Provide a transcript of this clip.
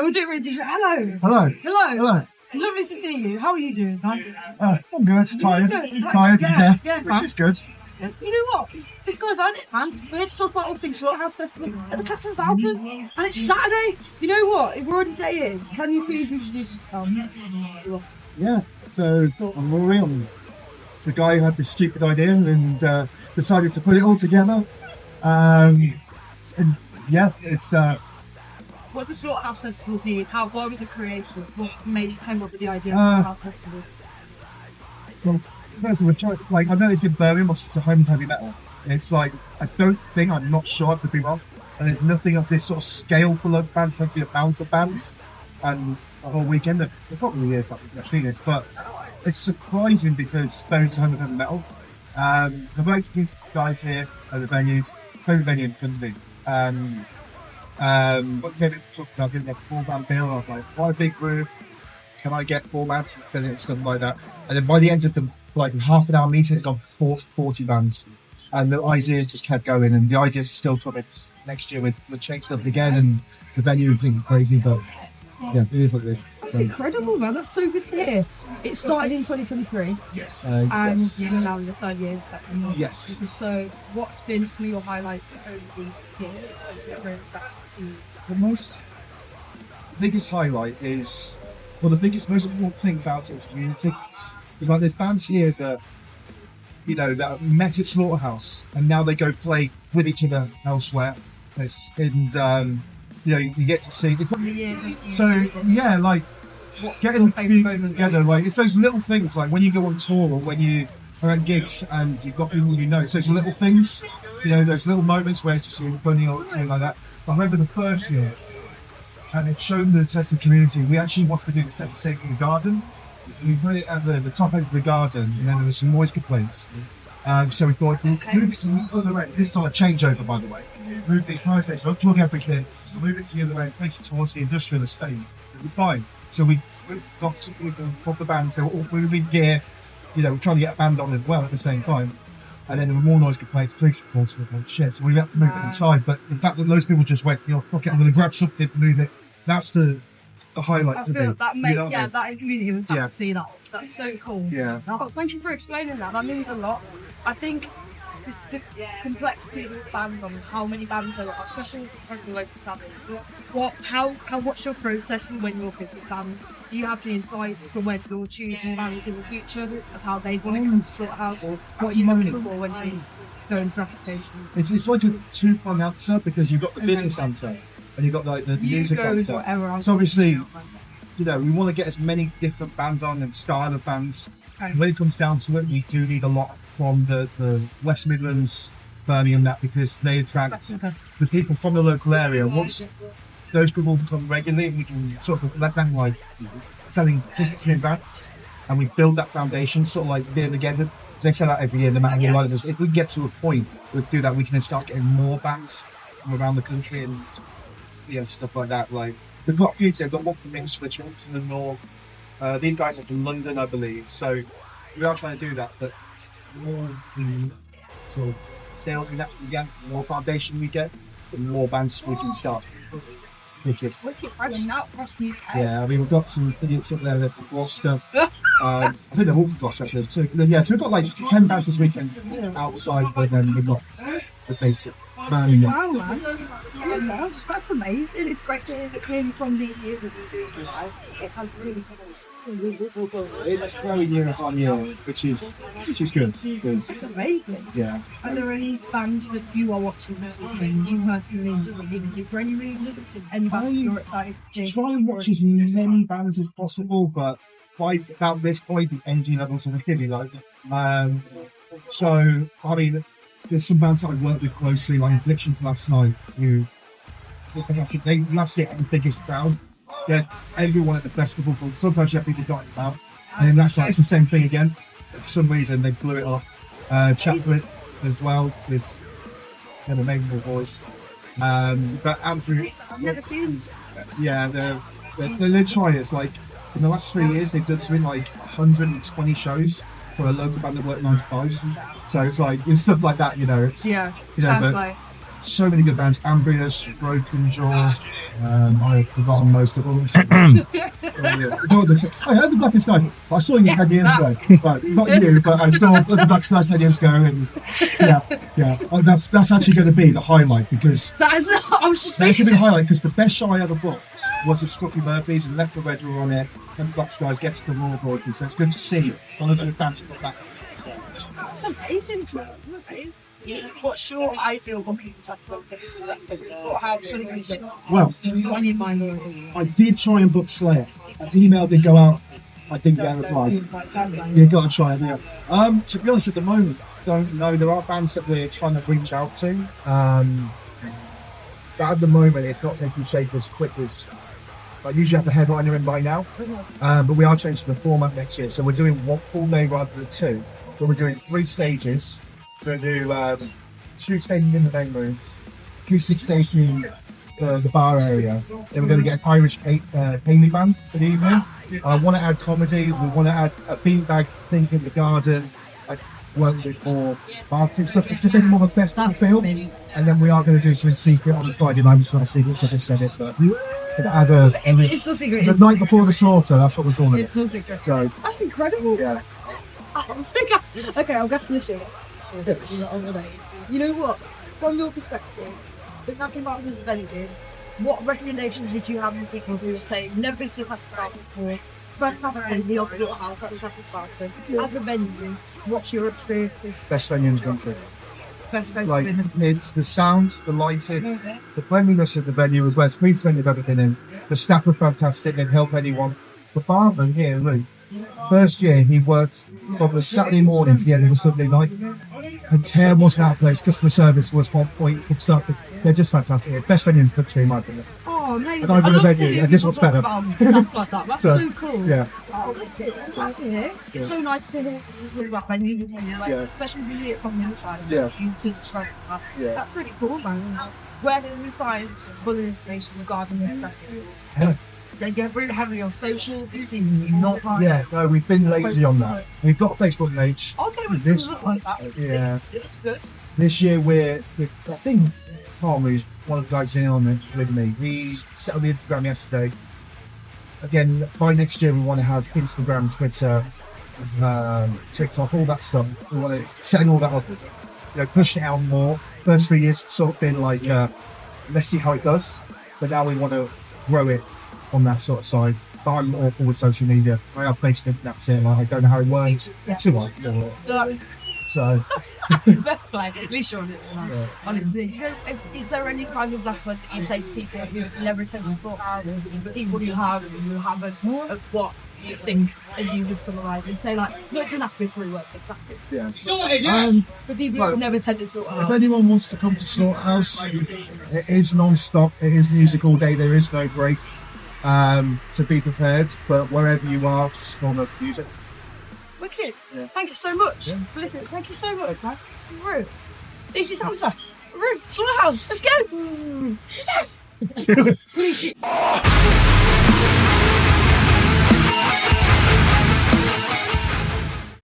we'll do it really different. Hello. Hello. Hello. Hello. Lovely to see you. How are you doing, man? I'm good. Tired. Tired to death, which is good. You know what? This guy's on it, man. We're here to talk about all things Slaughterhouse Festival at the Castle Falcon. And it's Saturday. You know what? We're already day in. Can you please introduce yourself? Yeah. So I'm Rory. I'm the guy who had this stupid idea and decided to put it all together. And yeah, it's What does Slaughterhouse Festival mean? Why was it created? What made you come up with the idea of Slaughterhouse Festival? well, first of all, like I noticed in Birmingham, it's a home of heavy metal. It's like I'm not sure I could be wrong. And there's nothing of this sort of scale for local bands, plenty of amount of bands, and the whole weekend. There probably is, I've seen it, but it's surprising because Birmingham's a home of heavy metal. The most decent guys here at the venues, home venue in Finley. What maybe talking about getting a 4-band bill, I was like, quite a big room. Can I get 4 bands and stuff like that? And then by the end of the half an hour meeting, it got 40 bands, and the idea just kept going. And the idea is still coming next year. We'll change stuff again, and the venue is thinking crazy, but yeah, it is what it is. That's incredible, man. That's so good to hear. It started in 2023, and yes. you're now in the 3rd year of festival. Yes. So, what's been some of your highlights over these years? The biggest highlight is, the most important thing about it is community. Because like there's bands here that, that met at Slaughterhouse and now they go play with each other elsewhere. You get to see. It's like getting the community together. Like it's those little things, like when you go on tour or when you are at gigs and you've got people you know. It's those little things, those little moments where it's just really funny or something like that. I remember the first year, and it showed the sense of community. We actually wanted to do the set of Sacred in the Garden. We put it at the top end of the garden, and then there was some noise complaints. So we thought, move it to the other end. This is not a changeover, by the way. Move the entire station, plug everything, move it to the other end, place it towards the industrial estate. It was fine. So we got some people, got the bands, they were all moving gear, trying to get a band on as well at the same time. And then there were more noise complaints, police reports, and like, shit, so we had to move it inside. But the fact that those people just went, fuck it, I'm going to grab something, move it, that's the highlight. I feel that that is community. We've got Yeah. to see that. That's so cool. Yeah. Oh, thank you for explaining that. That means a lot. I think just the complexity of the band and how many bands there are, especially in the local family. What's your process when you're picking bands? Do you have any advice for when you're choosing bands in the future of how they want to come to Slaughterhouse? What are you looking for when you go in for application? It's like a 2-pronged answer because you've got the business answer and you've got like the music answer. So obviously, we want to get as many different bands on and style of bands. Okay. When it comes down to it, we do need a lot from the West Midlands, Birmingham, because they attract the people from the local area. Once those people become regularly, we can sort of let them selling tickets in advance, and we build that foundation, sort of like being together. They say that every year, no matter what it is. If we get to a point where we do that, we can then start getting more bands from around the country and stuff like that. Like we've got beauty. I've got one from Ipswich, one from the north. These guys are from London, I believe. So we are trying to do that, but the more sort of sales we actually get, the more foundation we get, the more bands we can start. Yeah, I mean we've got some idiots up there from Gloucester. I think they're all from Gloucester actually. So we've got like 10 bands this weekend outside, but then we've got the basic. Wow, man. That's amazing. It's great to hear that clearly from these years that you're doing live, it has really It's growing year upon year, which is good. It's amazing. Yeah. Are there any bands that you are watching this weekend, you personally enjoy for any reason? Any bands you're excited to try and watch as many bands as possible, but by about this point, the energy levels are really low. So, I mean, there's some bands that I've worked with closely, like Inflictions last night, who they last year had the biggest crowd. Yeah, everyone at the festival, but sometimes you have people dying out. And then last night it's the same thing again. For some reason, they blew it off. Chaplet as well, with an amazing voice. But absolutely, I've never seen. Yeah, they're trying. It's like in the last 3 years, they've done something like 120 shows for a local band that work 9 to 5. So it's like it's stuff like that, It's but so many good bands: Ambrius, Broken Jaw, I've forgotten most of them. I heard the Black Sky. I saw you 10 years ago. But not you, but I saw the Black Sky 10 years ago. And yeah. Oh, that's actually going to be the highlight because That is, I was just that's going to thinking. be the highlight because the best show I ever booked was at Scruffy Murphy's and Left for Red were on it. And Black Skies get to the Raw Broadway, so it's good to see all of those dancing back. That's amazing. What's your ideal computer festival? What have sort of things? Well, One in mind. I did try and book Slayer. An email did go out. I didn't get a reply. You got to try it, yeah. To be honest, at the moment, don't know. There are bands that we're trying to reach out to. But at the moment, it's not taking shape as quick as I usually have the headliner in by now. But we are changing the format next year. So we're doing one full day rather than two. But we're doing 3 stages. We're going to do 2 stages in the main room, acoustic stage in the bar area. Then we're going to get an Irish Cayley band for the evening. I want to add comedy. We want to add a beanbag thing in the garden. I work with more marketing stuff to bit more of a festival feel. And then we are going to do something secret on the Friday night. Which is secret. I just said it, but add It's still secret. the night before the slaughter. That's what we're calling It's it. still secret. So That's incredible. yeah. Okay, I'll guess this year. You know what? From your perspective, if nothing about this venue, what recommendations would you have for people who are saying never been to a festival before, but have in the opposite house at the Castle Falcon? As a venue, what's your experiences? Best venue in the country. Best venue Like in it's the sound, the lighting, the cleanliness of the venue as well. It's the best venue I've ever been in. The staff were fantastic. They'd help anyone. The barman here, Luke, first year he worked from the Saturday morning to the end of the Sunday night. And hair wasn't out of place. Customer service was on point from start to. They're just fantastic. Best venue in the country, in my opinion. Oh, amazing. And I I run a love to venue, hear and this people one's better. talk about stuff like that. That's so cool. Yeah. Glad to hear. It's so nice to hear people about venue, like, Yeah. especially if you see it from the other side. Yeah. You to describe that. Yeah. That's really cool, man. Where can we find full information regarding this festival? Yeah. They get really heavily on social. This seems not hard. Yeah, no, we've been lazy on that. We've got a Facebook page. Okay, we This- can look like that. Yeah. It's good. This year I think Tom, who's one of the guys in on it with me, he set up the Instagram yesterday. Again, by next year we want to have Instagram, Twitter, TikTok, all that stuff. We want to setting all that up, push it out more. First 3 years sort of been like, let's see how it does. But now we want to grow it on that sort of side. But I'm awful with social media. I have Facebook, that's it. Like, I don't know how it works. Too much. So At least you're on it, Yeah. honestly. Is there any kind of last word that you say to people who've never attended before, people who have and who haven't, of what you think as you would summarise and say, like, no, it doesn't have to be 3 words, it's just yeah. for people who've never attended sort If of. anyone wants to come to Slaughterhouse, it is non-stop. It is music all day. There is no break. To be prepared, but wherever you are, just want to music. Wicked. Yeah. Thank you so much. Yeah. Listen, thank you so much, man. Ruth. This is Hamza. Ruth, Slaughterhouse, let's go. Yes. Please.